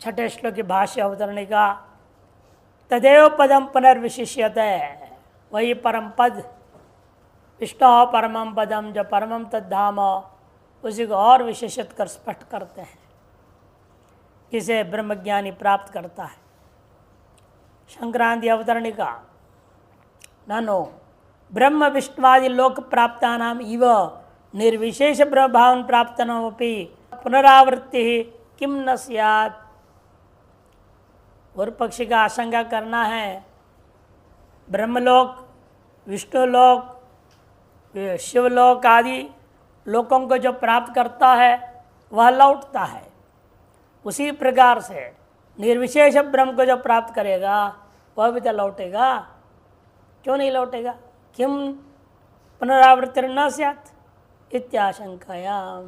छठे श्लोक की भाष्य अवतरणिका। तदेव पदम पुनर्विशिष्यते, वही परम पद विष्णु परमम पदम, जो परमम तद्धाम, उसी को और विशेषित कर स्पष्ट करते हैं, किसे ब्रह्मज्ञानी प्राप्त करता है। संक्रांति अवतरणिका। ननो ब्रह्म विष्णुवादि लोक प्राप्ता नाम इव निर्विशेष ब्रह्म भावन प्राप्तनोपि पुनरावृत्ति किम न स्यात्। पूर्व पक्षी का आशंका करना है, ब्रह्मलोक, विष्णुलोक, शिवलोक आदि लोकों को जो प्राप्त करता है वह लौटता है। उसी प्रकार से निर्विशेष ब्रह्म को जो प्राप्त करेगा वह भी तो लौटेगा। क्यों नहीं लौटेगा? किम पुनरावृत्ति न स्यात् इत्याशंकायाम।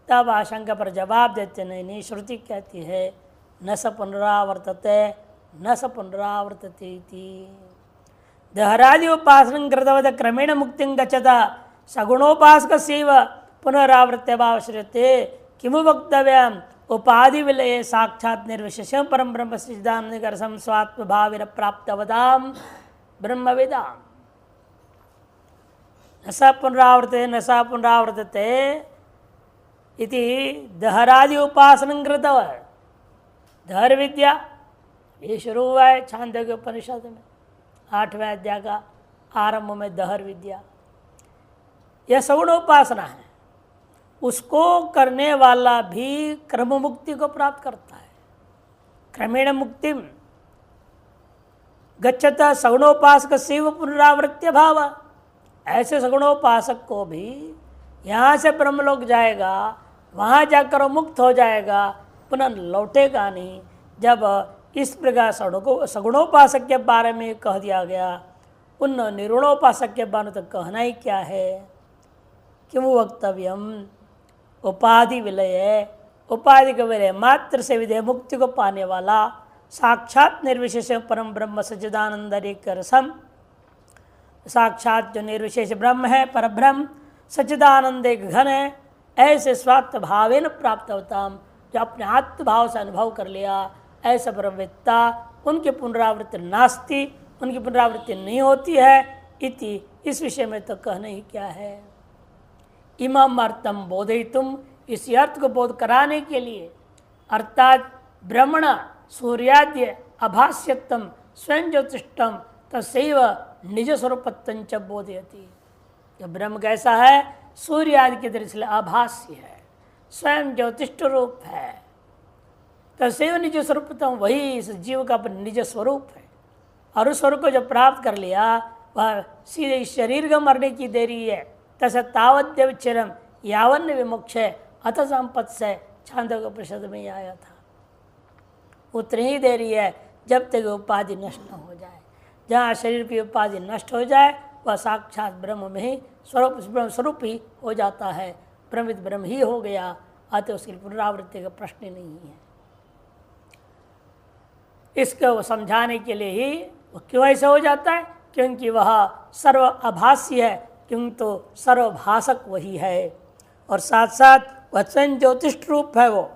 तब आशंका पर जवाब देते नहीं, श्रुति कहती है न स पुनरावर्तते न स पुनरावर्तते इति। दहरादि उपासनं कृतवत् क्रमेण मुक्तिं गच्छत सगुणोपासकस्यैव पुनरावृत्त्यभावश्रियते किमु वक्तव्यम्। उपाधि विलये साक्षात् निर्विशेषं परम ब्रह्म सच्चिदानंदघर्षं स्वात्मभावेन प्राप्तवतां ब्रह्मविदाम्। न स पुनरावर्तते न स पुनरावर्तते इति दहरादि उपासनं कृतवत्। दहर विद्या ये शुरू हुआ है छांदोग्य उपनिषद में, 8वें अध्याय का आरंभ में दहर विद्या। यह सगुण उपासना है, उसको करने वाला भी क्रम मुक्ति को प्राप्त करता है। क्रमेण मुक्ति गच्छत सगुणोपासक शिव पुनरावृत्य भाव। ऐसे सगुणोपासक को भी यहाँ से ब्रह्मलोक जाएगा, वहाँ जाकर वो मुक्त हो जाएगा, पुनः लौटेगा नहीं। जब इस प्रकार सगुणोपासक के बारे में कह दिया गया, उन निर्गुणोपासक के बारे में तो कहना ही क्या है। किम वक्तव्यम उपाधि विलय, उपाधि के विलय मात्र से विधेय मुक्ति को पाने वाला साक्षात निर्विशेष परम ब्रह्म सच्चिदानंद एक रसम। साक्षात जो निर्विशेष ब्रह्म है, पर ब्रह्म सच्चिदानंद एक घन है, ऐसे स्वात्म भावेन प्राप्त होता, जो अपने आत्मभाव से अनुभव कर लिया, ऐसा ब्रह्मवेत्ता उनकी पुनरावृत्ति नास्ति, उनकी पुनरावृत्ति नहीं होती है इति। इस विषय में तो कहना ही क्या है। इमम अर्थम बोधयितुम, इस अर्थ को बोध कराने के लिए, अर्थात ब्रह्मण सूर्याद्य अभास्यत्तम स्वयं ज्योतिष्टम तस्यैव निज स्वरूपत्तंच बोधयति। जब ब्रह्म कैसा है, सूर्य आदि के दृष्टि से आभास्य है, स्वयं ज्योतिष्ट रूप है, तस्यैव निज स्वरूपत्तम, वही इस जीव का निज स्वरूप है। और उस स्वरूप को जब प्राप्त कर लिया, वह सीधे इस शरीर का मरने की देरी है। तथा तावद्यविच्छिरम यावन्न विमुक्ष अथ संपत् से छांदोग्य उपनिषद में ही आया था। उतनी ही देरी है जब तक उपाधि नष्ट न हो जाए। जहाँ शरीर की उपाधि नष्ट हो जाए, वह साक्षात ब्रह्म में ही ब्रह्म स्वरूप ही हो जाता है, ब्रह्मित ब्रह्म ही हो गया। अतः उसकी पुनरावृत्ति का प्रश्न नहीं है। इसको समझाने के लिए ही वो क्यों ऐसा हो जाता है, क्योंकि वह सर्व आभासी है, क्योंकि तो सर्वभाषक वही है, और साथ साथ वह स्वयं ज्योतिष्ट रूप है। वो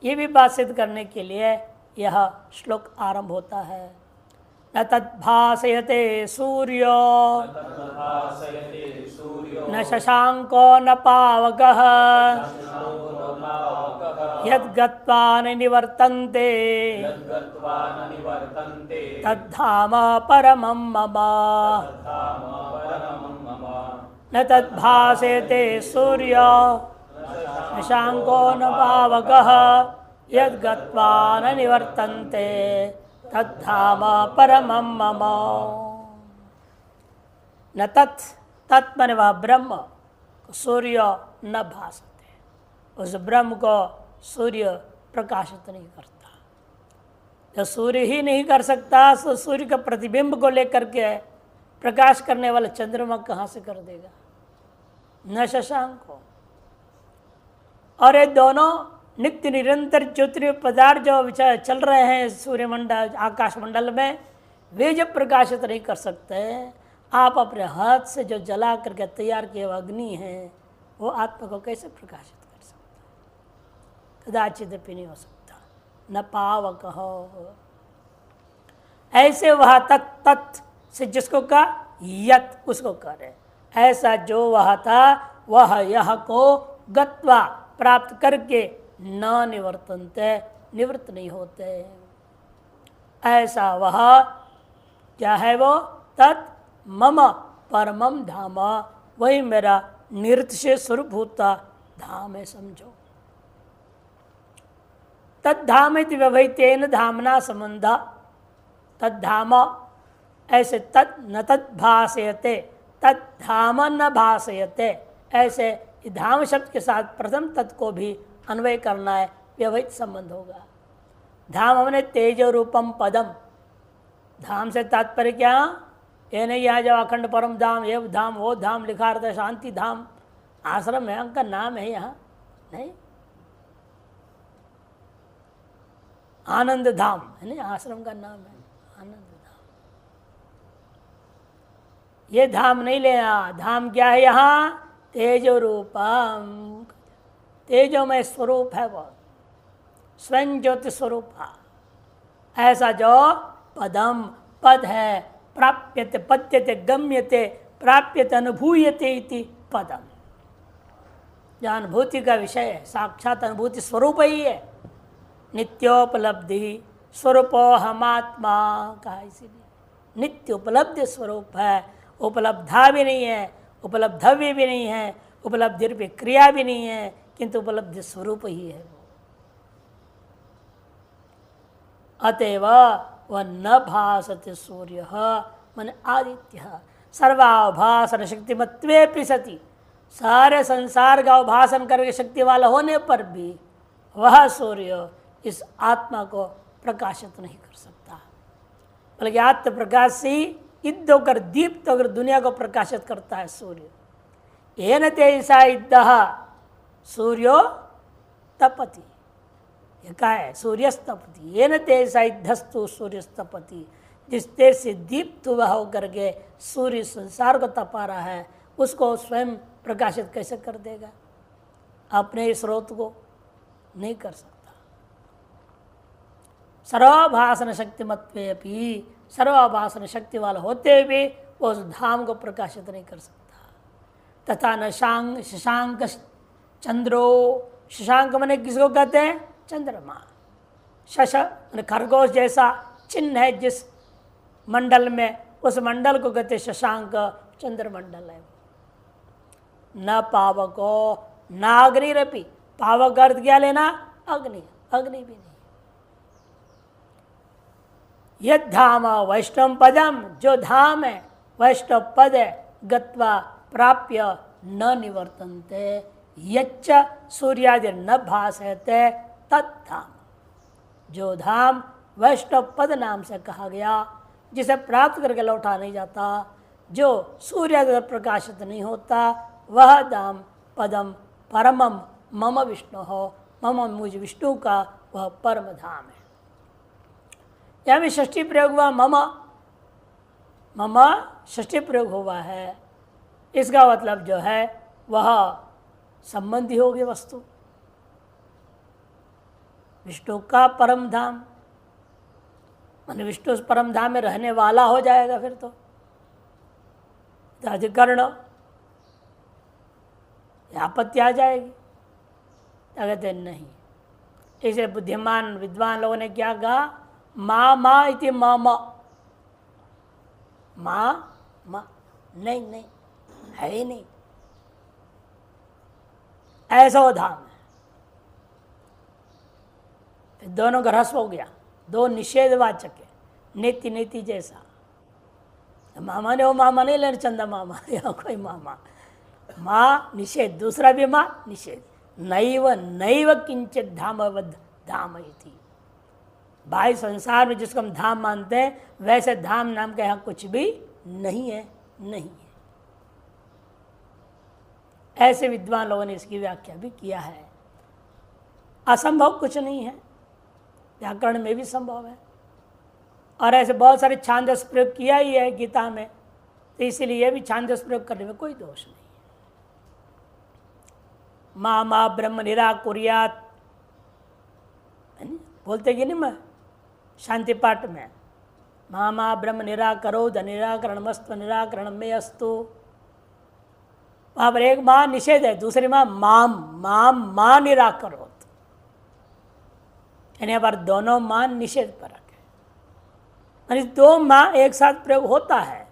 ये भी बात सिद्ध करने के लिए यह श्लोक आरंभ होता है। न तद्भासयते सूर्यो न शशांको न पावकः यद्गत्वा न निवर्तन्ते तद्धाम परमं मम। न तद्भासयते सूर्यो न शशांको न पावकः यद्गत्वा न निवर्तन्ते तद्धाम परमं मम। न तत् मन वह ब्रह्म सूर्य न भासते, उस ब्रह्म को सूर्य प्रकाशित नहीं करता। जब सूर्य ही नहीं कर सकता, तो सूर्य का प्रतिबिंब को लेकर के प्रकाश करने वाला चंद्रमा कहाँ से कर देगा? न शशांक को। और ये दोनों नित्य निरंतर ज्योतिर्मय पदार्थ जो चल रहे हैं सूर्यमंडल आकाश मंडल में, वे जब प्रकाशित नहीं कर सकते, आप अपने हाथ से जो जला करके तैयार किए हुए अग्नि है, वो आत्मा को कैसे प्रकाशित कर सकता? कदाचित भी नहीं हो सकता। न पावक। ऐसे वह तत् से जिसको कहा यत उसको करे, ऐसा जो वह था वह यह को गत्वा प्राप्त करके न निवर्तन्ते निवृत्त नहीं होते। ऐसा वह क्या है, वो तत् मम परमम धाम, वही मेरा निरतिशय स्वरूप होता धाम है, समझो। तद्धाम व्यवहितेन धामना संबंध, तद्धाम ऐसे तत् न तद्भासयते, तद्धाम न भासयते, ऐसे धाम शब्द के साथ प्रथम तत् को भी अन्वय करना है, व्यवहित संबंध होगा। धाम हमने तेज रूपम पदम, धाम से तात्पर्य क्या, ये नहीं यहाँ जब अखंड परम धाम ये धाम वो धाम लिखा रहता है, शांति धाम आश्रम है, उनका नाम है यहाँ नहीं, आनंद धाम है नहीं, आश्रम का नाम है आनंद धाम। ये धाम नहीं लेना, धाम क्या है यहाँ, तेजो रूपम, तेजोमय स्वरूप है वो, स्वयं ज्योति स्वरूप है। ऐसा जो पदम पद है, प्राप्यते पद्यते गम्यते प्राप्यते अनुभूयते इति पदम, जो अनुभूति का विषय है, साक्षात अनुभूति स्वरूप ही है। नित्योपलब्धि स्वरूपो हमात्मा कहा, इसीलिए नित्य उपलब्धि स्वरूप है, उपलब्धा भी नहीं है, उपलब्धव्य भी नहीं है, उपलब्धि रूपी क्रिया भी नहीं है, किंतु उपलब्धि स्वरूप ही है वो। अतएव वह न भासते सूर्य मन आदित्य सर्वाभासन शक्तिमत्वे सति, सारे संसार का उभासन करके शक्ति वाला होने पर भी वह सूर्य इस आत्मा को प्रकाशित नहीं कर सकता, बल्कि आत्म प्रकाश से इद्ध होकर दीप्त होकर दुनिया को प्रकाशित करता है सूर्य। येन तेजसा इद्दः सूर्यो तपति, ये क्या है, सूर्यस्तपति, येन तेजसा इद्धस्तु सूर्यस्तपति, जिस तेज से दीप्त हुआ होकर के सूर्य संसार को तपा रहा है, उसको स्वयं प्रकाशित कैसे कर देगा, अपने स्रोत को नहीं कर सकता। सर्वाभासन शक्तिमत्वे अपि, सर्वाभासन शक्ति वाला होते हुए वो उस धाम को प्रकाशित नहीं कर सकता। तथा न शशांक चंद्रो, शशांक मने किसको कहते हैं, चंद्रमा। शश खरगोश जैसा चिन्ह है जिस मंडल में, उस मंडल को कहते शशांक, चंद्रमंडल है। न पावको नाग्निरपि, पावक अर्थ क्या लेना, अग्नि, अग्नि भी नहीं। यद धाम वैष्णव पदम, जो धाम है वैष्णव पद है, गत्वा प्राप्य न निवर्तन्ते, यच्च सूर्यादि न भासयते तद्धाम, जो धाम वैष्णव पद नाम से कहा गया, जिसे प्राप्त करके लौटा नहीं जाता, जो सूर्यादि प्रकाशित नहीं होता, वह धाम पदम परमम मम विष्णु हो, मम मुझ विष्णु का वह परम धाम है। यहाँ भी षष्ठी प्रयोग हुआ, मम, मम षष्ठी प्रयोग हुआ है, इसका मतलब जो है वह संबंधी होगी वस्तु, विष्णु का परम धाम, माने विष्णु परम धाम में रहने वाला हो जाएगा, फिर तो अधिकरण आपत्ति आ जाएगी। क्या कहते हैं, नहीं, इसे बुद्धिमान विद्वान लोगों ने क्या कहा, माँ माँ इति मम, माँ माँ, नहीं नहीं है ही नहीं, ऐसा वो धाम है। फिर दोनों का रस हो गया, दो निषेधवाचक है, नीति नीति जैसा। मामा ने वो मामा नहीं लेना, चंदा मामा या कोई मामा, माँ निषेध, दूसरा भी माँ निषेध, नैव नैव किंचित धामवद धाम इति। बाह्य संसार में जिसको हम धाम मानते हैं, वैसे धाम नाम का यहाँ कुछ भी नहीं है, नहीं है। ऐसे विद्वान लोगों ने इसकी व्याख्या भी किया है। असंभव कुछ नहीं है, व्याकरण में भी संभव है, और ऐसे बहुत सारे छांदस प्रयोग किया ही है गीता में, तो इसीलिए भी छांदस प्रयोग करने में कोई दोष नहीं है। माँ माँ ब्रह्म निराकुर्यात्, बोलते कि नहीं मैं शांति पाठ में, मामा ब्रह्म निराकरोद निराकरणमस्तु निराकरण में अस्तु। वहाँ पर एक माँ निषेध है, दूसरी माँ माम माम माँ निराकरोद, यानी पर दोनों माँ निषेध परक है। यानी दो माँ एक साथ प्रयोग होता है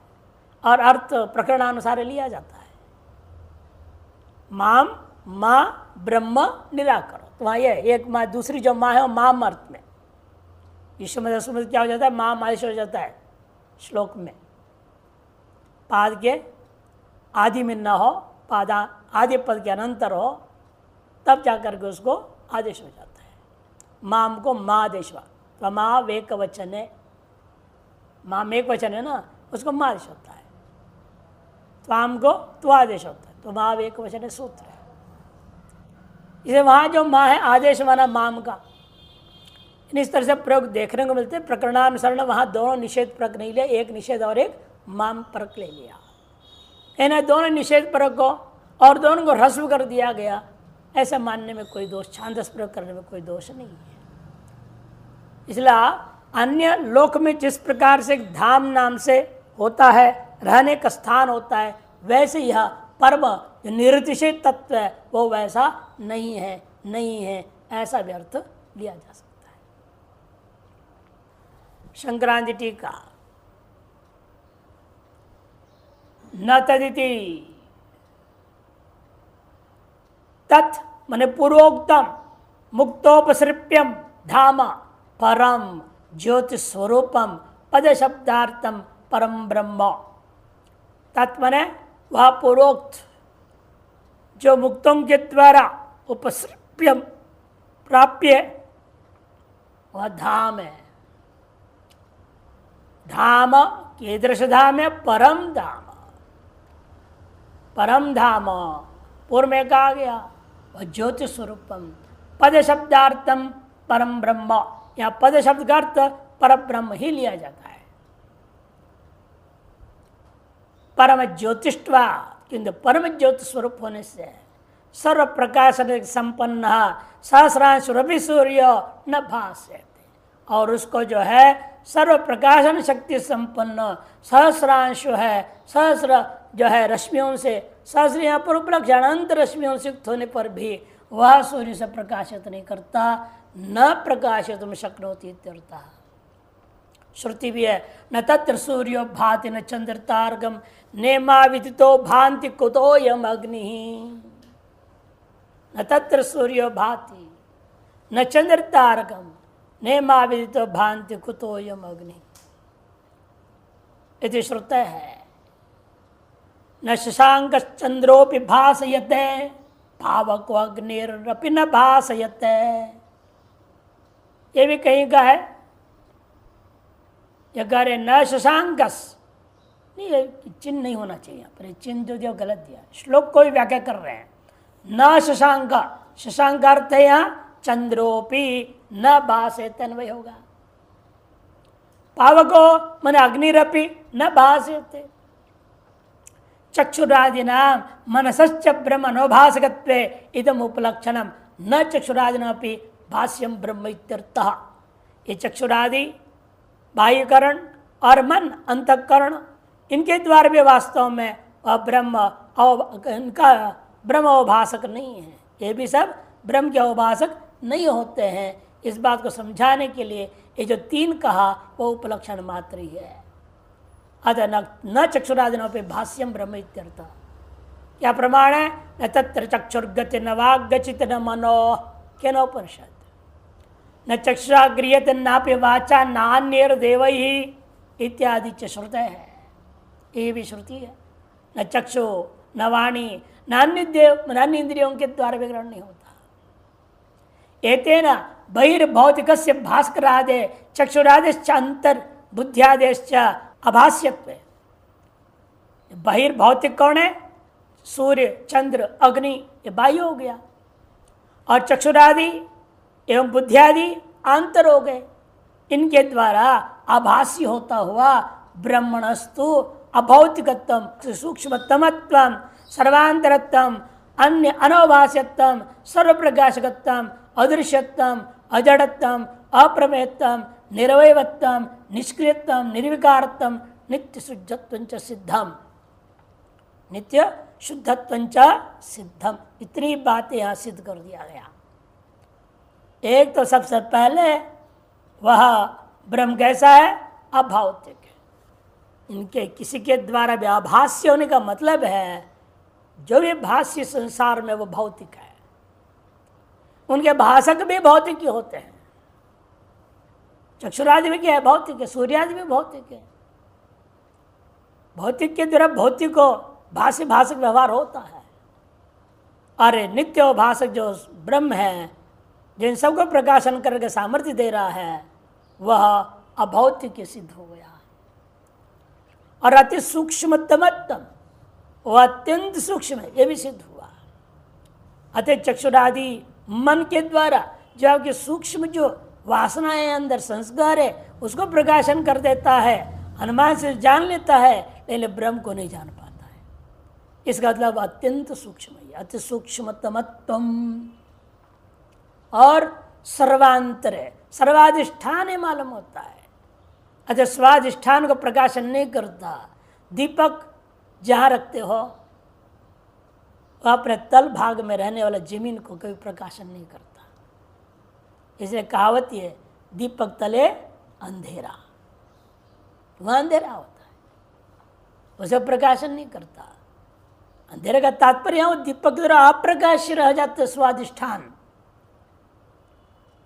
और अर्थ प्रकरणानुसार लिया जाता है। माम माँ ब्रह्म निराकरो, तो वहाँ ये एक माँ, दूसरी जो माँ है वो माम अर्थ में। विश्व में क्या हो जाता है, माँ माहेश्वर हो जाता है श्लोक में। पाद के आदि में न हो, पादा आदि पद के अनंतर हो, तब जाकर के उसको आदेश हो जाता है। माम को माँ आदेश हुआ, तो माँ वेक वचन है, माम एक वचन है ना, उसको माँ आदेश होता है। त्वाम को तो आदेश होता है, तो माँ एक वचन है, सूत्र है। इसे वहाँ जो माँ है आदेश माना माम का। इस तरह से प्रयोग देखने को मिलते हैं। प्रकरणानुसार ने वहाँ दोनों निषेध परक नहीं लिया, एक निषेध और एक माम परक ले लिया। इन्हें दोनों निषेध परक को और दोनों को ह्रस्व कर दिया गया, ऐसा मानने में कोई दोष, छांदस प्रयोग करने में कोई दोष नहीं है। इसलिए अन्य लोक में जिस प्रकार से धाम नाम से होता है, रहने का स्थान होता है, वैसे यह परम जो निरतिशय तत्व है वो वैसा नहीं है, नहीं है, ऐसा भी अर्थ लिया जा सकता है। संक्रांति टीका न तदिति तत् मने पूर्वोक्तम मुक्तोपसृप्यम धाम परम ज्योतिस्वरूपम पद शब्दार्थम परम ब्रह्म। तत् मने वह पूर्वोक्त जो मुक्तों के द्वारा उपसृप्यम प्राप्य वह धाम है। धाम कीदृश धाम है, परम धाम। परम धाम पूर्व में कहा गया वह ज्योति स्वरूपम, पद शब्दार्थम परम ब्रह्म। यहाँ पद शब्द का अर्थ पर ब्रह्म ही लिया जाता है। परम ज्योतिष्वा, किंतु परम ज्योति स्वरूप होने से सर्व प्रकाशन संपन्न सहस्रांश रवि सूर्य न भाष्यते, और उसको जो है सर्व प्रकाशन शक्ति संपन्न सहस्रांश है, सहस्र जो है रश्मियों से, सहस्र यहाँ पर उपलक्षण अनंत रश्मियों से युक्त होने पर भी वह सूर्य से प्रकाशित नहीं करता, न प्रकाशित शक्नोति इत्यर्थः। श्रुति भी है, न तत्र सूर्यो भाति न चंद्र तारकम नेमा विदितो भांति कुतोयम अग्नि। न तत्र सूर्यो भाति न चंद्र तारकम नेमा विदितो भांति कुतोयम अग्नि इति श्रुते है। न शशांक चंद्रोपि भासयते पावको अग्निरपि न भासयते। ये भी कहीं का है, यह कह रहे न शशांकस, नहीं चिन्ह नहीं होना चाहिए यहाँ पर, चिन्ह जो गलत दिया। श्लोक को भी व्याख्या कर रहे हैं, न शशांक, शशांक अर्थ है यहाँ चंद्रोपि न भासयते अन्वय होगा। पावको मन अग्निरपि न भासयते। चक्षुरादिनाम मनसश्च ब्रह्म नोभासकत्वे इदम उपलक्षणम न चक्षुरादिनापि भाष्यम ब्रह्म इत्यर्थः। ये चक्षुरादि बाह्यकरण और मन अंतःकरण, इनके द्वारा भी वास्तव में वह ब्रह्म इनका ब्रह्म अवभाषक नहीं है। ये भी सब ब्रह्म के अवभाषक नहीं होते हैं। इस बात को समझाने के लिए ये जो तीन कहा वो उपलक्षण मात्र ही है। अतः न चक्षुरादिनों पे भाष्यम ब्रह्म इत्यर्थ। क्या प्रमाण है? न तत्र चक्षुर्गति न वाग्गचित न मनो के नोपनिषद। न चक्षुरा गृह्यते नापि वाचा नान्यर देवैहि इत्यादि च श्रुते है। ये भी श्रुति है। न चक्षु न वाणी न अन्य इंद्रियों के द्वारा विग्रहण नहीं होता। एतेन बहिर्भौतिकस्य भास्करादे चक्षुरादेश्च अंतर बुद्ध्यादेश्च अभाष्यत्वे। बहिर्भौतिक कौन है? सूर्य चंद्र अग्नि, ये बाह्य हो गया, और चक्षुरादि एवं बुद्धियादि आंतर हो गए। इनके द्वारा आभासी होता हुआ ब्रह्मणस्तु अभौतिकत्वम सूक्ष्मतमत्वम सर्वांतरत्वम अन्य अनवभाष्यत्वम सर्वप्रकाशकत्वम अदृश्यत्वम अजड़त्वम अप्रमेयत्वम, निरवयवत्वम, निष्क्रियत्वम, निर्विकारत्वम, नित्य शुद्धत्वंच सिद्धम, नित्य शुद्धत्वंच सिद्धम। इतनी बातें यहाँ सिद्ध कर दिया गया। एक तो सबसे पहले वह ब्रह्म कैसा है? अभौतिक है। इनके किसी के द्वारा भी आभास्य होने का मतलब है जो भी भाष्य संसार में वो भौतिक है। उनके भाषक भी भौतिक ही होते हैं। चक्षुरादि भी क्या है? भौतिक है। सूर्यादि भी भौतिक है। भौतिक के द्वारा भौतिक को भाष्य भाषक व्यवहार होता है। अरे नित्य भाषक जो ब्रह्म है, जिन सबको प्रकाशन करके सामर्थ्य दे रहा है, वह अभौतिक सिद्ध हो गया। और अति सूक्ष्मतमत्तम, वह अत्यंत सूक्ष्म है, यह भी सिद्ध हुआ। अतः चक्षुरादि मन के द्वारा जो आपके सूक्ष्म जो वासनाएं अंदर संस्कार है उसको प्रकाशन कर देता है, अनुमान से जान लेता है, लेकिन ब्रह्म को नहीं जान पाता है। इसका मतलब अत्यंत सूक्ष्म है, अति सूक्ष्मतमत्वम। और सर्वांतर है, सर्वाधिष्ठान है मालूम होता है। अच्छा, स्वाधिष्ठान को प्रकाशन नहीं करता। दीपक जहाँ रखते हो वह अपने तल भाग में रहने वाला जमीन को कभी प्रकाशन नहीं करता। इसलिए कहावत है, दीपक तले अंधेरा, वह अंधेरा होता है, उसे प्रकाशन नहीं करता। अंधेरे का तात्पर्य हो दीपक द्वारा अप्रकाश रह जाते स्वाधिष्ठान।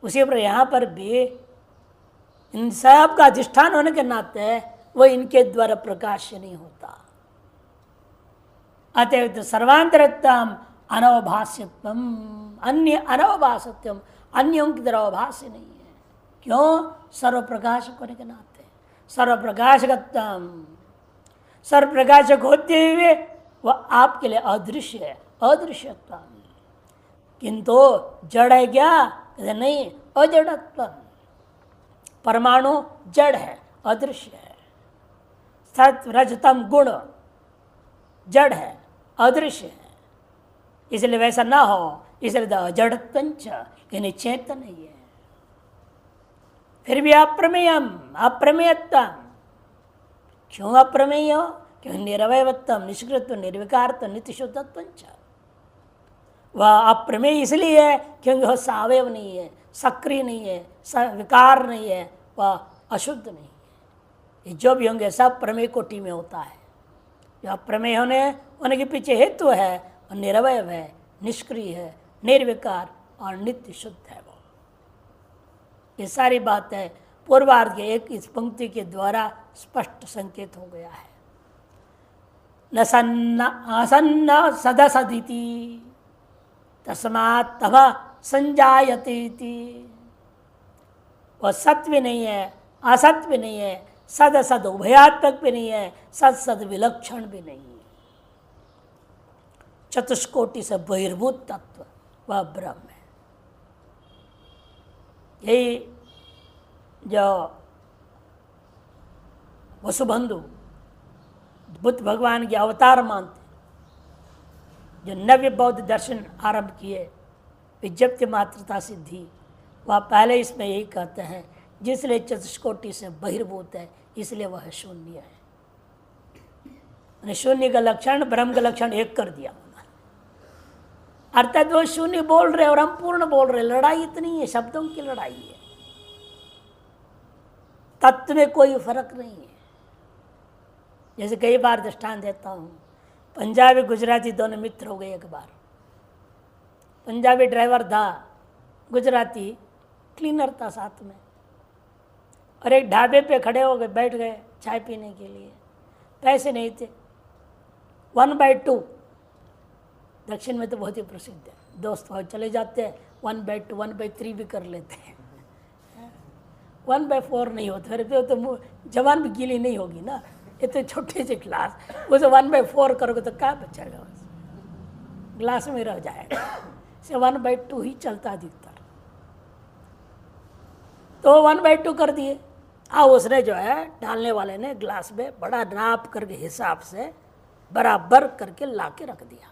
उसी पर यहाँ पर भी इन सब का अधिष्ठान होने के नाते वो इनके द्वारा प्रकाश नहीं होता। अतएव सर्वांतरत्वम अनवभाष्यत्वम, अन्य अनवभाष्यत्वम, अन्यों की तरह अवभाष्य नहीं है। क्यों? सर्व प्रकाशक होने के नाते। सर्व प्रकाशकत्वम, सर्व प्रकाशक होते हुए वह आपके लिए अदृश्य है, अदृश्यत्व। किंतु जड़ है क्या? नहीं, अजड़त्व। परमाणु जड़ है, अदृश्य है। सत्व रजतम गुण जड़ है, अदृश्य है। इसलिए वैसा ना हो, इसलिए अजड़त्वंच, यानी चेतन नहीं है। फिर भी अप्रमेयम, अप्रमेयत्वम। क्यों अप्रमेय हो? क्यों? निरवयवत्वम, निष्क्रियत्व, निर्विकारत्व, नित्य शुद्धत्वंच। वह अप्रमेय इसलिए है क्योंकि वह सावयव नहीं है, सक्रिय नहीं है, विकार नहीं है, वह अशुद्ध नहीं है। ये जो भी होंगे सब प्रमेय कोटि में होता है। जो अप्रमेय होने के पीछे हेतु है, और निरवयव है, निष्क्रिय है, निर्विकार और नित्य शुद्ध है। वो ये सारी बातें पूर्वार्ध के एक इस पंक्ति के द्वारा स्पष्ट संकेत हो गया है। न सन्न असन्न सदसदिति तस्मात् तव संजायते। वह सत्य भी नहीं है, असत्य भी नहीं है, सद असद उभयात्मक भी नहीं है, सद सद विलक्षण भी नहीं है। चतुष्कोटि से बहिर्भूत तत्व वह ब्रह्म है। यही जो वसुबंधु बुद्ध भगवान के अवतार मानते, जो नव्य बौद्ध दर्शन आरंभ किए, विज्ञप्ति मात्रता सिद्धि, वह पहले इसमें यही कहते हैं, जिसलिए चतुष्कोटि से बहिर्भूत है इसलिए वह शून्य है। शून्य का लक्षण ब्रह्म का लक्षण एक कर दिया। अर्थात वो शून्य बोल रहे और हम पूर्ण बोल रहे। लड़ाई इतनी है, शब्दों की लड़ाई है, तत्व में कोई फर्क नहीं है। जैसे कई बार दृष्टांत देता हूँ, पंजाबी गुजराती दोनों मित्र हो गए। एक बार पंजाबी ड्राइवर था, गुजराती क्लीनर था साथ में, और एक ढाबे पे खड़े हो गए, बैठ गए चाय पीने के लिए। पैसे नहीं थे। 1/2 दक्षिण में तो बहुत ही प्रसिद्ध है, दोस्त भाव चले जाते हैं, 1/2 1/3 भी कर लेते हैं। 1/4 नहीं होता, फिर तो जवान भी गीली नहीं होगी ना, ये तो छोटे से ग्लास, उसे 1/4 करोगे तो क्या बचेगा, ग्लास में रह जाएगा। से 1/2 ही चलता अधिकतर, तो 1/2 कर दिए। उसने जो है डालने वाले ने ग्लास में बड़ा नाप करके हिसाब से बराबर करके ला के रख दिया।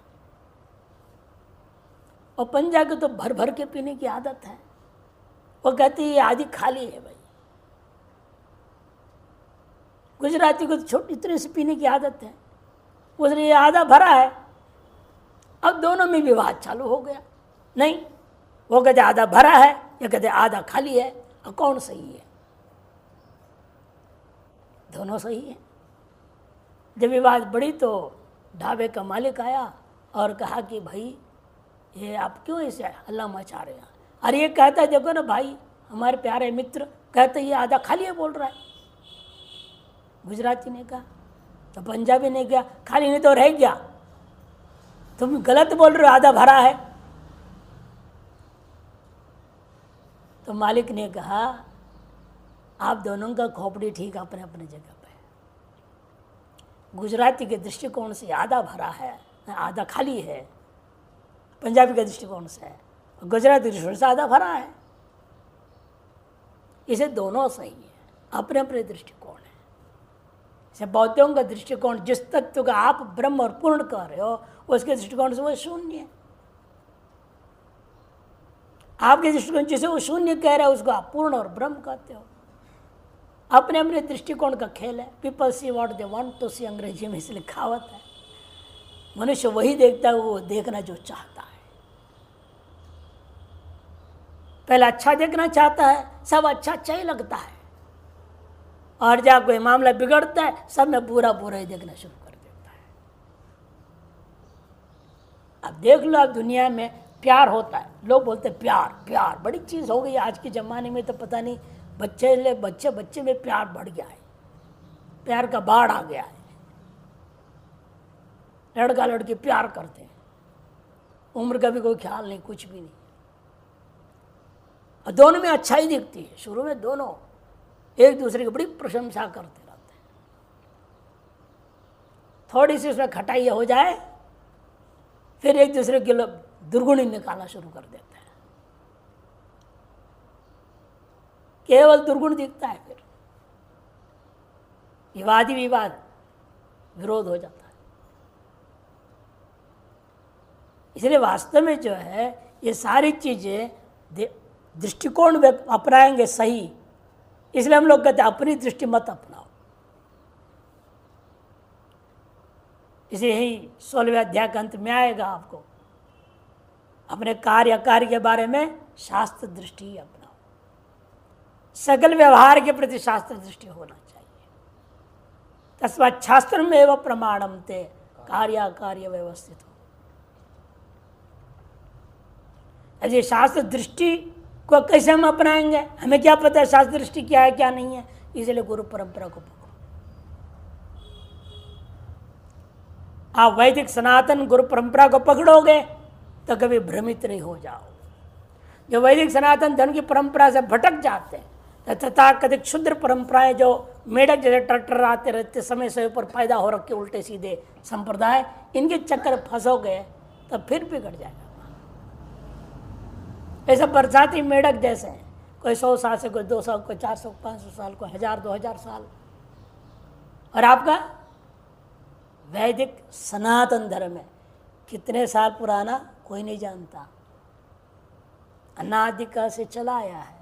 और पंजाब को तो भर भर के पीने की आदत है, वो कहती है आधी खाली है भाई। गुजराती को तो छोटी इतने से पीने की आदत है, उसने ये आधा भरा है। अब दोनों में विवाद चालू हो गया। नहीं, वो कहते आधा भरा है, या कहते आधा खाली है, और कौन सही है? दोनों सही है। जब विवाद बढ़ी तो ढाबे का मालिक आया और कहा कि भाई ये आप क्यों ऐसे हल्ला मचा रहे हैं? अरे ये कहता है देखो ना भाई, हमारे प्यारे मित्र कहते ये आधा खाली है बोल रहा है। गुजराती ने कहा, तो पंजाबी ने कहा खाली नहीं तो रह गया, तुम गलत बोल रहे हो, आधा भरा है। तो मालिक ने कहा आप दोनों का खोपड़ी ठीक अपने अपने जगह पे। गुजराती के दृष्टिकोण से आधा भरा है, आधा खाली है। पंजाबी के दृष्टिकोण से है, गुजराती दृष्टिकोण से आधा भरा है। इसे दोनों सही है, अपने अपने दृष्टिकोण है। इसे बौद्धों का दृष्टिकोण जिस तत्व का आप ब्रह्म और पूर्ण कह रहे हो, उसके दृष्टिकोण से वो शून्य है। आपके दृष्टिकोण जिसे वो शून्य कह रहे हो, उसको आप पूर्ण और ब्रह्म कहते हो। अपने अपने दृष्टिकोण का खेल है। People see what they want to see, अंग्रेजी में इसलिए कहावत है। मनुष्य वही देखता है वो देखना जो चाहता है। पहले अच्छा देखना चाहता है, सब अच्छा अच्छा ही लगता है, और जब कोई मामला बिगड़ता है सब में बुरा बुरा ही देखना शुरू कर देता है। अब देख लो, अब दुनिया में प्यार होता है, लोग बोलते हैं प्यार प्यार बड़ी चीज़ हो गई आज के ज़माने में। तो पता नहीं बच्चे में प्यार बढ़ गया है, प्यार का बाढ़ आ गया है। लड़का लड़की प्यार करते हैं, उम्र का भी कोई ख्याल नहीं, कुछ भी नहीं। और दोनों में अच्छाई दिखती है। शुरू में दोनों एक दूसरे की बड़ी प्रशंसा करते रहते हैं, थोड़ी सी उसमें खटाई हो जाए फिर एक दूसरे के लोग दुर्गुणी निकालना शुरू कर देते हैं। केवल दुर्गुण दिखता है, फिर विवाद ही विवाद, विरोध हो जाता है। इसलिए वास्तव में जो है ये सारी चीजें दृष्टिकोण अपनाएंगे सही, इसलिए हम लोग कहते हैं अपनी दृष्टि मत अपनाओ। इसे ही 16वें अध्याय के अंत में आएगा, आपको अपने कार्य अकार्य के बारे में शास्त्र दृष्टि अपनाओ। सकल व्यवहार के प्रति शास्त्र दृष्टि होना चाहिए। तस्मात् शास्त्रम एव प्रमाणम ते कार्य कार्य व्यवस्थित हो। अजय शास्त्र दृष्टि को कैसे हम अपनाएंगे? हमें क्या पता है शास्त्र दृष्टि क्या है क्या नहीं है? इसलिए गुरु परंपरा को पकड़ो। आप वैदिक सनातन गुरु परंपरा को पकड़ोगे तो कभी भ्रमित नहीं हो जाओ। जो वैदिक सनातन धर्म की परंपरा से भटक जाते हैं, तथाकथित क्षुद्र परंपराएं जो मेढक जैसे टरटराते रहते समय से ऊपर पैदा हो रखे उल्टे सीधे संप्रदाय, इनके चक्कर फंसोगे तो फिर बिगड़ जाएगा। ऐसा बरसाती मेढक जैसे हैं, कोई 100 साल से, कोई 200, कोई 400, 500 साल, कोई 1000, 2000 साल। और आपका वैदिक सनातन धर्म है कितने साल पुराना कोई नहीं जानता, अनादिकाल से चला आया है।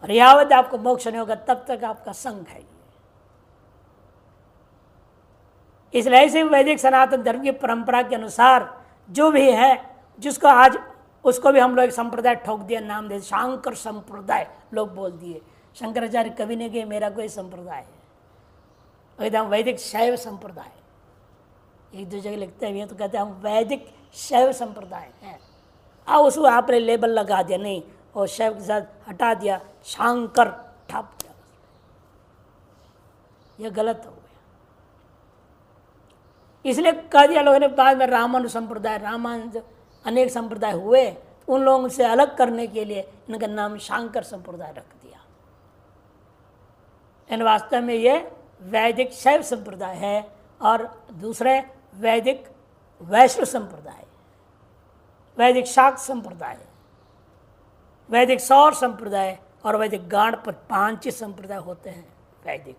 और यावत आपको मोक्ष नहीं होगा तब तक आपका संग है। इसलिए ऐसे वैदिक सनातन धर्म की परंपरा के अनुसार जो भी है, जिसको आज उसको भी हम लोग संप्रदाय ठोक दिया, नाम दे शांकर संप्रदाय लोग बोल दिए। शंकराचार्य कभी नहीं कहे मेरा कोई संप्रदाय है, एकदम वैदिक शैव संप्रदाय। एक दो जगह लिखते हैं तो कहते हैं हम वैदिक शैव संप्रदाय हैं। अब उसको आपने लेबल लगा दिया, नहीं, और शैव के साथ हटा दिया, शांकर ठप दिया, यह गलत हो गया। इसलिए कह दिया लोगों ने बाद में रामानु संप्रदाय, रामानुज अनेक संप्रदाय हुए, उन लोगों से अलग करने के लिए इनका नाम शांकर संप्रदाय रख दिया। इन वास्तव में ये वैदिक शैव संप्रदाय है और दूसरे वैदिक वैष्णव संप्रदाय, वैदिक शाक्त संप्रदाय, वैदिक सौर संप्रदाय और वैदिक गाणपत, 5 संप्रदाय होते हैं वैदिक।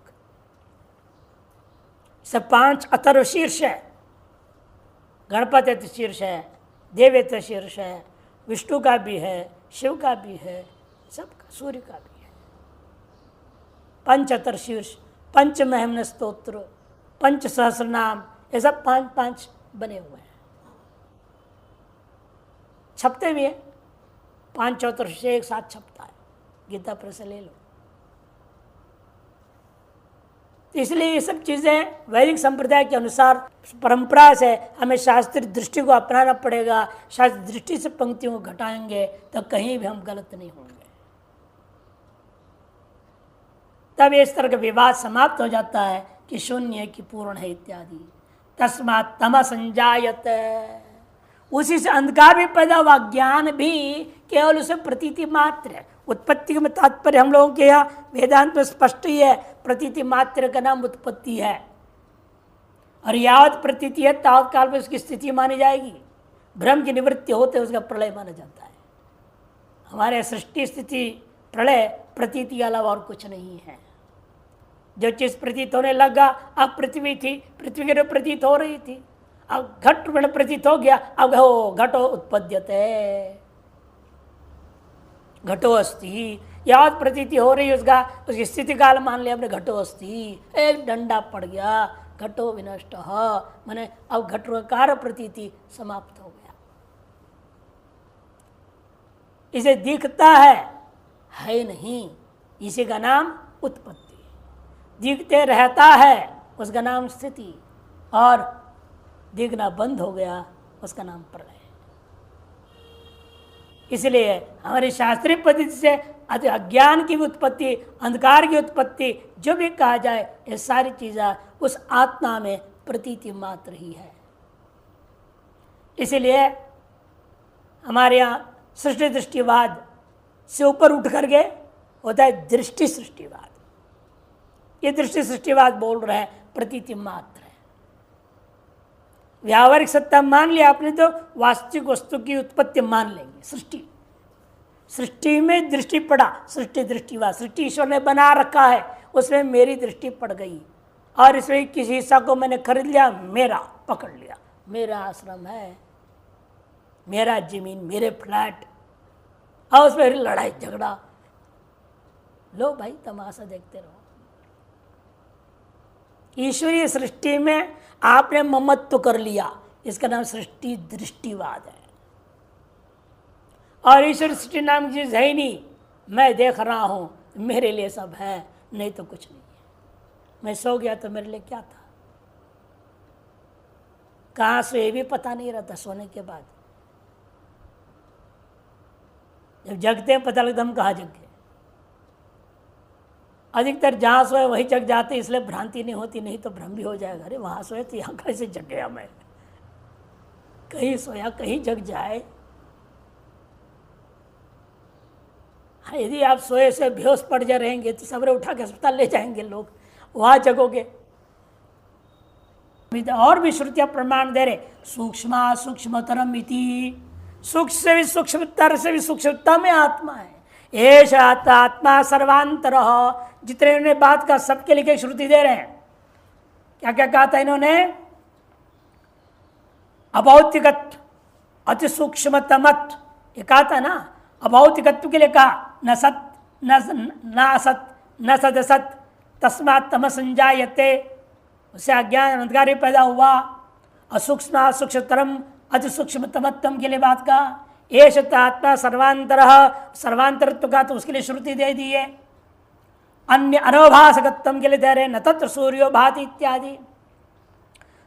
सब 5 अथर्व शीर्ष है। गणपति शीर्ष है, देवत्व शीर्ष है, विष्णु का भी है, शिव का भी है, सबका, सूर्य का भी है। पंचतर शीर्ष, पंच महिमन स्तोत्र, पंच सहस्र नाम, ये सब 5-5 बने हुए हैं, छपते भी हैं। 5 चौतर से एक साथ छपता है, गीता प्रेस ले लो। इसलिए ये सब चीज़ें वैदिक संप्रदाय के अनुसार परंपरा से हमें शास्त्रीय दृष्टि को अपनाना पड़ेगा। शास्त्रीय दृष्टि से पंक्तियों को घटाएंगे तो कहीं भी हम गलत नहीं होंगे। तब इस तरह का विवाद समाप्त हो जाता है कि शून्य है कि पूर्ण है इत्यादि। तस्मात् तम संजायत, उसी से अंधकार भी पैदा हुआ, ज्ञान भी केवल उसे प्रतीति मात्र है। उत्पत्ति में तात्पर्य हम लोगों के यहाँ वेदांत में स्पष्ट ही है, प्रतीति मात्र का नाम उत्पत्ति है। और यावत प्रतीति है तावत काल में उसकी स्थिति मानी जाएगी। भ्रम की निवृत्ति होते उसका प्रलय माना जाता है। हमारे सृष्टि स्थिति प्रलय प्रतीति के अलावा और कुछ नहीं है। जो चीज़ प्रतीत होने लगा, अब पृथ्वी थी, पृथ्वी के प्रतीत हो रही थी, अब घट में प्रतीत हो गया, अब हो घटो उत्पद्यते, घटो अस्ति। यावत प्रतीति हो रही है उसका, उसकी स्थिति काल मान लिया हमने घटो अस्ति, एक डंडा पड़ गया, घटो विनष्ट, माने अब घटोकार प्रतीति समाप्त हो गया। इसे दिखता है नहीं, इसी का नाम उत्पत्ति। दिखते रहता है उसका नाम स्थिति, और दिखना बंद हो गया उसका नाम प्रलय। इसलिए हमारी शास्त्रीय पद्धति से अज्ञान की उत्पत्ति, अंधकार की उत्पत्ति, जो भी कहा जाए, ये सारी चीज़ें उस आत्मा में प्रतीति मात्र ही है। इसलिए हमारे यहाँ सृष्टि दृष्टिवाद से ऊपर उठ करके होता है दृष्टि सृष्टिवाद। ये दृष्टि सृष्टिवाद बोल रहे हैं प्रतीति मात्र है। व्यावहारिक सत्ता मान लिया आपने तो वास्तविक वस्तु की उत्पत्ति मान लेंगे। सृष्टि में दृष्टि पड़ा, सृष्टि दृष्टिवाद। सृष्टि ईश्वर ने बना रखा है, उसमें मेरी दृष्टि पड़ गई और इसमें किसी हिस्सा को मैंने खरीद लिया, मेरा पकड़ लिया, मेरा आश्रम है, मेरा जमीन, मेरे फ्लैट, और उसमें लड़ाई झगड़ा। लो भाई तमाशा देखते रहो। ईश्वरीय सृष्टि में आपने ममत्व कर लिया, इसका नाम सृष्टि दृष्टिवाद है। और ईश्वर सृष्टि नाम की चीज है ही नहीं, मैं देख रहा हूं, मेरे लिए सब है, नहीं तो कुछ नहीं है। मैं सो गया तो मेरे लिए क्या था, कहाँ से ये भी पता नहीं रहता सोने के बाद। जब जगते हैं पता लगता हम कहाँ जग गए। अधिकतर जहाँ सोए वही जग जाते, इसलिए भ्रांति नहीं होती, नहीं तो भ्रम भी हो जाएगा। अरे वहाँ सोए तो यहाँ कैसे जग गया मैं, कहीं सोया कहीं जग जाए। हाँ, यदि आप सोए से बेहोश पड़ जा रहेंगे तो सवेरे उठा के अस्पताल ले जाएंगे लोग, वहाँ जगोगे। और भी श्रुतियाँ प्रमाण दे रहे, सूक्ष्म सूक्ष्मतरम इति, सूक्ष्म से भी सूक्ष्मतर से भी सूक्ष्मतम आत्मा है। एष आत्मा सर्वांतर, जितने उन्होंने बात का सबके लिए श्रुति दे रहे हैं। क्या क्या कहा था इन्होंने, अभौतिकत्व, अति सूक्ष्मतमत्व, ये कहा था ना। अभौतिकत्व के लिए कहा न सत न असत न सदसत, तस्मात् तम संजायते, उससे अज्ञान अंधकार पैदा हुआ। असूक्ष्म सूक्ष्मतरम अति सूक्ष्मतमत्व के लिए बात कहा। एष आत्मा सर्वांतर, सर्वांतरत्व का तो उसके लिए श्रुति दे दी है। अन्य अनवभासकत्व के लिए दे रहे न तत्र सूर्यो भाति इत्यादि,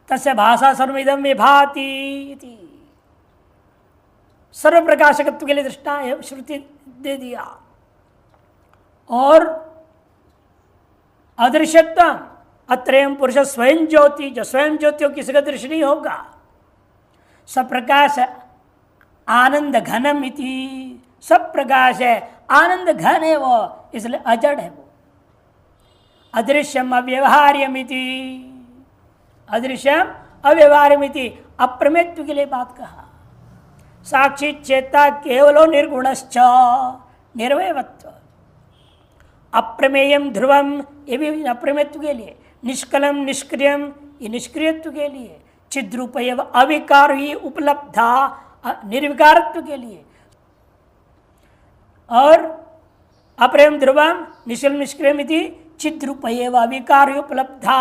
तस्य भाषा सर्वमिदं विभाति, सर्व प्रकाशकत्व के लिए दृष्टा श्रुति दे दिया। और अदृश्यत्व, अत्रयम पुरुष स्वयं ज्योति, जो स्वयं ज्योति हो किसी का दृश्य नहीं होगा। सब प्रकाश आनंद घनम इति, सब प्रकाश है, आनंद घन है वो, इसलिए अजड़ है वो। अदृश्यम अव्यवहार्यमिति, अदृश्यम अव्यवहार्यमिति, अप्रमेत्व के लिए बात कहा। साक्षी चेता केवलो निर्गुणश्च निर्वयवत्व, अप्रमेयम ध्रुवम, ये भी अप्रमेत्व के लिए। निष्कलम निष्क्रियम, ये निष्क्रियत्व के लिए। छिद्रूपयव अविकार ही उपलब्धा, निर्विकारत्व के लिए। और अप्रेम ध्रुवम निश्चल निष्क्रियम चिद्रूपयेव विकार्योपलब्धा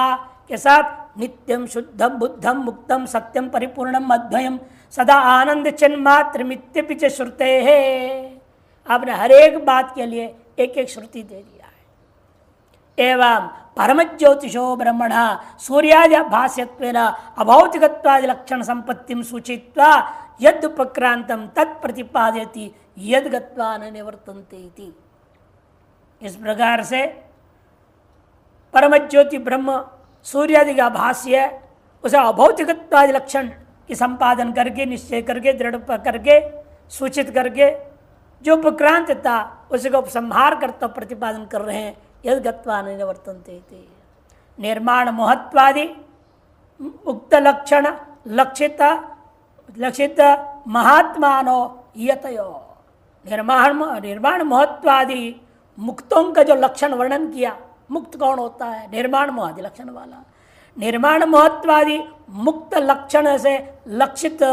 के साथ नित्यम शुद्धम बुद्धम मुक्तम सत्यम परिपूर्णम अद्वयम सदा आनंद चिन्मात्र मित्यपि च श्रुते है। आपने हर एक बात के लिए एक एक श्रुति दे दिया है। एवं परम ज्योतिषो ब्रह्मण सूर्यादि भाष्यत्वेन अभौतिकत्वादि लक्षण संपत्तिम सूचित्वा यद उपक्रांतम तत्प्रतिपादयति यद गत्वा न निवर्तन्ते इति। इस प्रकार से परम ज्योति ब्रह्म सूर्यादि का भाष्य उसे अभौतिकत्वादि लक्षण की संपादन करके निश्चय करके दृढ़ करके सूचित करके जो उपक्रांत था उसको उपसंहार करता प्रतिपादन कर रहे हैं। यद गत्वा न निवर्तन्ते निर्माण महत्वादि उक्त लक्षण लक्षित महात्मानो यतयो निर्माण महत्वादि मुक्तों का जो लक्षण वर्णन किया। मुक्त कौन होता है? निर्माण मोहादि लक्षण वाला। निर्माण महत्वादि मुक्त लक्षण से लक्षित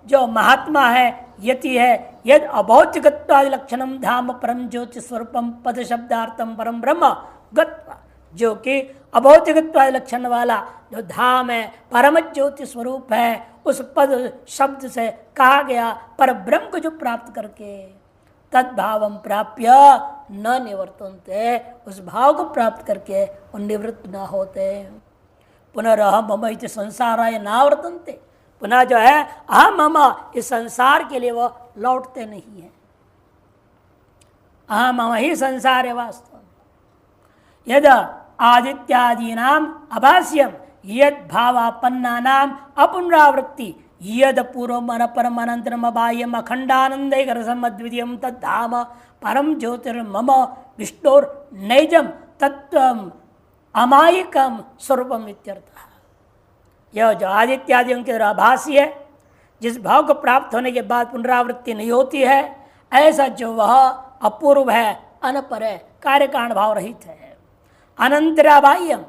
जो महात्मा है यति है। यद अभौतिकत्वादि लक्षणम धाम परम ज्योति स्वरूपम पद शब्दार्थम परम ब्रह्म गत्वा, जो कि अभौतिकत्वादि लक्षण वाला जो धाम है परम ज्योति स्वरूप है, उस पद शब्द से कहा गया पर ब्रह्म को जो प्राप्त करके तद्भावम प्राप्य न निवर्तन्ते, उस भाव को प्राप्त करके वो निवृत्त न होते। पुनरहम मम इति संसाराय नावर्तन्ते, पुनः जो है अहम मम इस संसार के लिए वो लौटते नहीं है। अहम मम ही संसार है वास्तव में। यद आदित्यादीनाम अभास्यम यद भावापन्नानाम अपुनरावृत्ति यद पूर्व मन परम अनंतरम अबाह्यम अखंडानंदैक रसम अद्वितीयम तद्धाम परम ज्योतिर्मम विष्णुर नैजम तत्वम अमायिकम स्वरूपम इत्यर्थः। यह जो आदित्यादियों के आभासी है, जिस भाव को प्राप्त होने के बाद पुनरावृत्ति नहीं होती है, ऐसा जो वह अपूर्व है, अनपर है, कार्य कारण भाव रहित है, अनंतराबाह्यम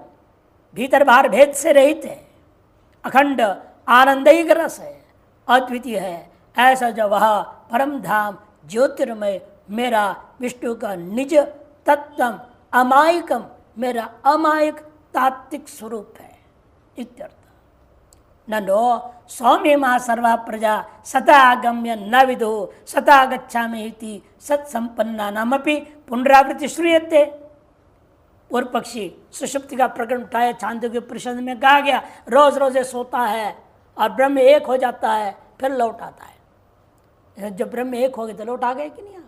भीतर बाहर भेद से रहित है, अखंड आनंदिक रस है, अद्वितीय है, ऐसा जो वह परम धाम ज्योतिर्मय मेरा विष्णु का निज तत्वम अमायिकम मेरा अमायिक तात्विक स्वरूप है इत्यर्थ। ननो सौम्य मा सर्वा प्रजा सता आगम्य न विदु सता गच्छामि इति सत्संपन्ना नामपि पुनरावृत्ति श्रूयते। पूर्व पक्षी सुषुप्ति का प्रकरण उठाया, छांदोग्य उपनिषद में कहा गया रोज रोज सोता है और ब्रह्म एक हो जाता है फिर लौट आता है। जब ब्रह्म एक हो गए तो लौट आ गए कि नहीं आ गए?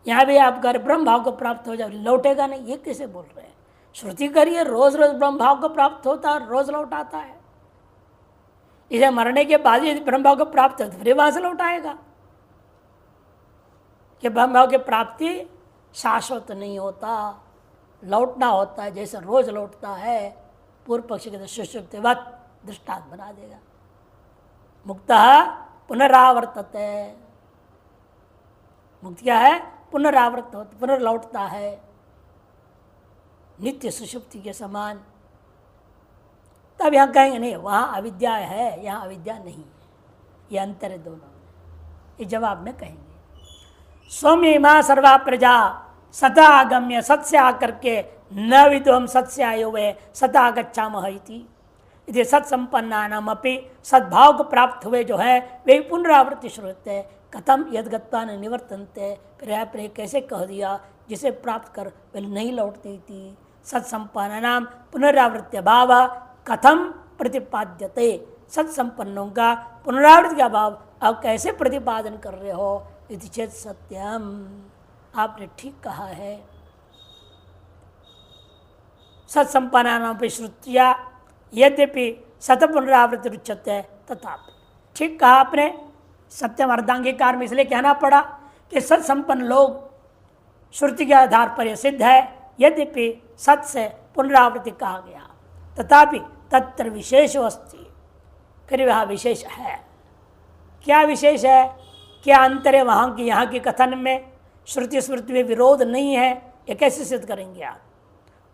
यहाँ भी आप अगर ब्रह्म भाव को प्राप्त हो जाए लौटेगा नहीं, ये कैसे बोल रहे हैं? श्रुति करिए रोज रोज ब्रह्म भाव को प्राप्त होता है, रोज लौट आता है। इसे मरने के बाद यदि ब्रह्म भाव को प्राप्त हो तो फिर वहां से लौट आएगा कि ब्रह्म भाव की प्राप्ति शाश्वत नहीं होता, लौटना होता है, जैसे रोज लौटता है। पूर्व पक्षी के सुषुप्तिवत दृष्टांत बना देगा। मुक्तः पुनरावर्तते, मुक्त क्या है? पुनरावर्त होता, पुनर्लौटता है नित्य सुषुप्ति के समान। तब यहाँ कहेंगे नहीं वहाँ अविद्या है, यहाँ अविद्या नहीं है, ये अंतर है दोनों में। ये जवाब में कहेंगे सौम्य माँ सर्वा प्रजा सता आगम्य सत से आकर के न विद्वम सत से आयो वे सता गच्छामः इति यदि सत्संपन्ना नाम अपि सद्भाव को प्राप्त हुए जो है वे पुनरावृत्ति श्रुते कथम यदगत्वा न निवर्तन्ते। फिर आपने कैसे कह दिया जिसे प्राप्त कर वे नहीं लौटती थी। सत्संपन्न नाम पुनरावृत्ति भाव कथम प्रतिपाद्यते, सत्संपन्नों का पुनरावृत्ति का भाव अब कैसे प्रतिपादन कर रहे हो? इति चेत सत्यम, आपने ठीक कहा है। सत्संपन्ना नाम पे श्रुतिया यद्यपि सत पुनरावृत्ति रुच्यते तथापि, ठीक कहा आपने। सत्यम अर्धांगीकार में इसलिए कहना पड़ा कि सत्संपन्न लोग श्रुति के आधार पर यह सिद्ध है, यद्यपि सत से पुनरावृत्ति कहा गया तथापि तत्र विशेष अस्ति, फिर वह विशेष है। क्या विशेष है? क्या अंतर है वहाँ की यहाँ के कथन में? श्रुति स्मृति में विरोध नहीं है, ये कैसे सिद्ध करेंगे आप?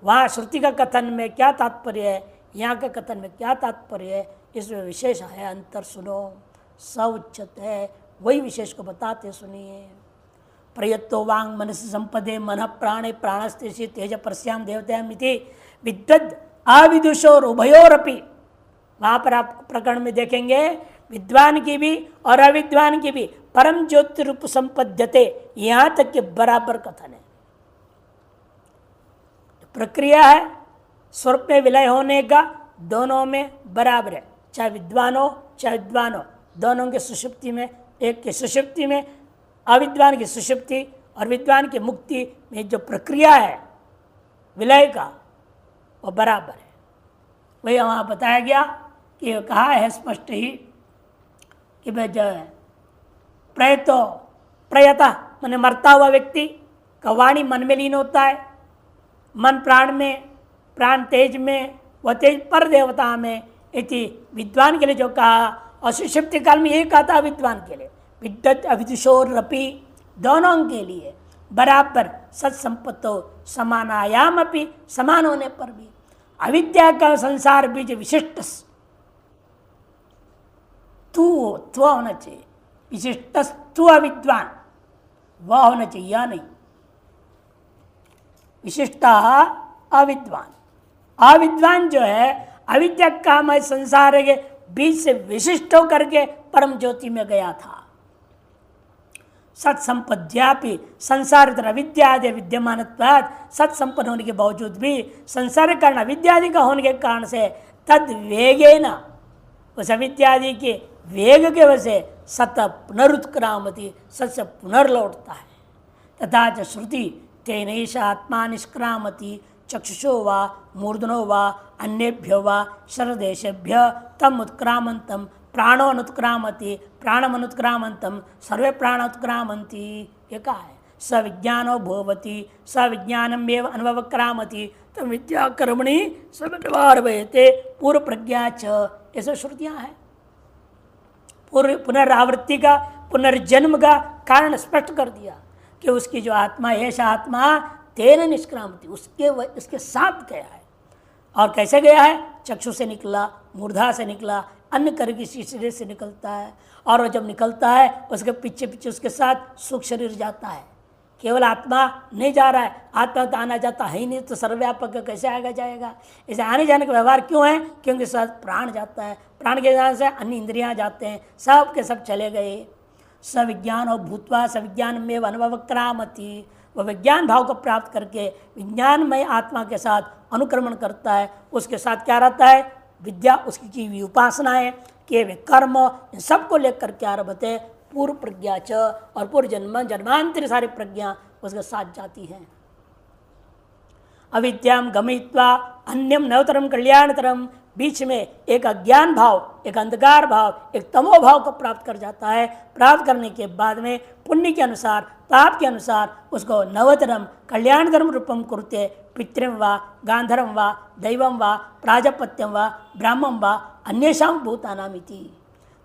वहाँ श्रुति का कथन में क्या तात्पर्य है, यहाँ के कथन में क्या तात्पर्य है, इसमें विशेष है अंतर। सुनो, स उच्चते है, वही विशेष को बताते सुनिए। प्रयत्तो वांग मनस संपदे मन प्राणे प्राणस्तेषि तेज परस्याम देवतामिति विद्वद अविदुषोर उभयोरपि। वहाँ पर आप प्रकरण में देखेंगे विद्वान की भी और अविद्वान की भी परम ज्योति रूप संपद्यते, यहाँ तक के बराबर कथन है। प्रक्रिया है स्वरूप में विलय होने का, दोनों में बराबर है, चाहे विद्वान हो चाहे विद्वान हो, दोनों के सुषुप्ति में, एक के सुषुप्ति में अविद्वान की सुषुप्ति और विद्वान की मुक्ति में जो प्रक्रिया है विलय का वो बराबर है। वही वहाँ बताया गया कि कहा है स्पष्ट ही कि भाई जो है प्रयता मैंने मरता हुआ व्यक्ति का वाणी मन में लीन होता है, मन प्राण में, प्राण तेज में, वह तेज पर देवता में। इति विद्वान के लिए जो कहा, और सुषुप्ति काल में यही कहा था विद्वान के लिए, विद्वत अविदुषोरपि, दोनों के लिए बराबर सत्संपत्तो समानायाम अपि, समान होने पर भी अविद्या का संसार बीज विशिष्ट तू होना चाहिए, विशिष्ट तू अविद्वान वह होना चाहिए या नहीं, विशिष्टा अविद्वान। अविद्वान जो है अविद्या कामय संसार के बीच से विशिष्ट होकर के परम ज्योति में गया था। सत्संपद्यापि संसार अविद्यादि विद्यमान सत्संपन्न होने के बावजूद भी संसार कारण अविद्यादि का होने के कारण से तद वेगेन, उस अविद्यादि के वेग के वजह से सत पुनरुत्क्रामति, सत से पुनर्लौटता है। तथा च श्रुति तेनैष आत्मा निष्क्रामति चक्षुषो वा मूर्धनो वा अन्येभ्यो वा शरदेशेभ्य तम उत्क्रामंतम प्राणोनुत्क्रामति प्राणमनुत्क्रामंतम सर्वे प्राणोत्क्रामंति। ये कहा है स विज्ञानो भवति स विज्ञानमेव अनुभवक्रामति तम विद्या कर्मणि सर्वव्यवहारभयते पूर्व प्रज्ञा च। ऐसे श्रुतियाँ हैं। पुनरावृत्ति का, पुनर्जन्म का कारण स्पष्ट कर दिया कि उसकी जो आत्मा ऐसा आत्मा तेन निष्क्रामति, उसके साथ गया है। और कैसे गया है? चक्षु से निकला, मूर्धा से निकला, अन्य कर की शरीर से निकलता है, और वह जब निकलता है उसके पीछे पीछे उसके साथ सूक्ष्म शरीर जाता है। केवल आत्मा नहीं जा रहा है, आत्मा तो आना जाता है ही नहीं, तो सर्वव्यापक कैसे आएगा जाएगा? इसे आने जाने का व्यवहार क्यों है? क्योंकि साथ प्राण जाता है, प्राण के जाने से अन्य इंद्रियां जाते हैं, सब के सब चले गए। सविज्ञान और भूतवा सविज्ञान में अनुभव क्रामति, वह विज्ञान भाव को प्राप्त करके विज्ञानमय आत्मा के साथ अनुक्रमण करता है। उसके साथ क्या रहता है? विद्या, उसकी की हुई उपासनाएं, किए हुए कर्म, इन सबको लेकर क्या रहते? पूर्व प्रज्ञा च, और पूर्व जन्मांतर सारी प्रज्ञा उसके साथ जाती हैं। अविद्याम गमयित्वा अन्यम नवतरम कल्याणतरम, बीच में एक अज्ञान भाव, एक अंधकार भाव, एक तमो भाव को प्राप्त कर जाता है। प्राप्त करने के बाद में पुण्य के अनुसार, पाप के अनुसार उसको नवतरम कल्याणतरम रूपम कुरुते, पितृम वा गांधर्व वा दैवम वा प्राजपत्यम वा ब्राह्मम वा अन्येषां भूतानामिति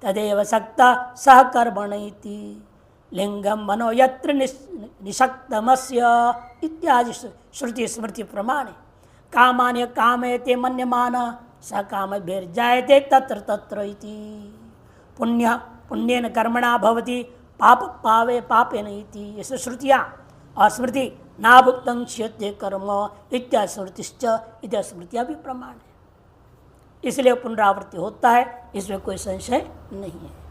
तदेव सक्ता सहकर्मणीति लिंगम मनो यत्र निषक्तमस्य इत्यादि श्रुति स्मृति प्रमाणे कामान्य कामयते मन्यमान स कामभिर्जायते तत्र तत्र इति पुण्य पुण्येन कर्मणा भवति पाप पावे पापेन इति। ये श्रुतियाँ और स्मृति नाभुक्तं क्ष्यते कर्म इत्यादि श्रुतिश्च इत्यादि स्मृतियाँ भी प्रमाण है। इसलिए पुनरावृत्ति होता है, इसमें कोई संशय नहीं है।